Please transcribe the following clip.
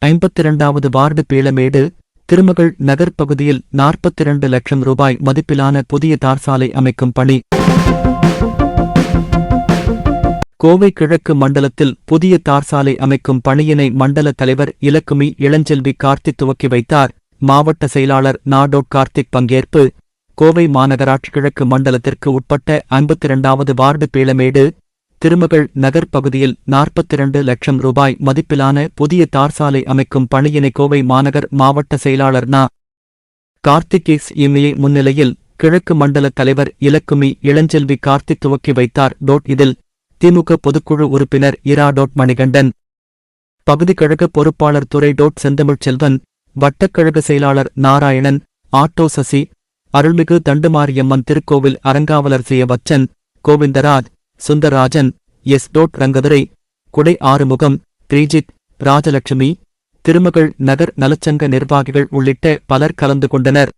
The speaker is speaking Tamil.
52வது வார்டு பீளமேடு திருமகள் நகர் பகுதியில் 42 லட்சம் ரூபாய் மதிப்பிலான புதிய தார்சாலை அமைக்கும் பணி. கோவை கிழக்கு மண்டலத்தில் புதிய தார்சாலை அமைக்கும் பணியினை மண்டல தலைவர் இலக்குமி இளஞ்செல்வி கார்த்திக் துவக்கி வைத்தார். மாவட்ட செயலாளர் நா. கார்த்திக் பங்கேற்பு. கோவை மாநகராட்சி கிழக்கு மண்டலத்திற்கு உட்பட்ட 52வது வார்டு பீளமேடு திருமகள் நகர் பகுதியில் 42 லட்சம் ரூபாய் மதிப்பிலான புதிய தார்சாலை அமைக்கும் பணியினை கோவை மாநகர் மாவட்ட செயலாளர் நா. கார்த்திக் எஸ்.எம்.ஏ. முன்னிலையில் கிழக்கு மண்டல தலைவர் இலக்குமி இளஞ்செல்வி கார்த்திக் துவக்கி வைத்தார். இதில் திமுக பொதுக்குழு உறுப்பினர் இரா. மணிகண்டன், பகுதி கழக பொறுப்பாளர் துரை. செந்தமிழ்ச்செல்வன், வட்டக்கழக செயலாளர் நாராயணன், ஆட்டோ சசி, அருள்மிகு தண்டுமாரியம்மன் திருக்கோவில் அறங்காவலர் சியவச்சன், கோவிந்தராஜ், சுந்தரராஜன், எஸ். ரங்கதுரை, குடை ஆறுமுகம், திரிஜித், ராஜலட்சுமி, திருமகள் நகர் நலச்சங்க நிர்வாகிகள் உள்ளிட்ட பலர் கலந்து கொண்டனர்.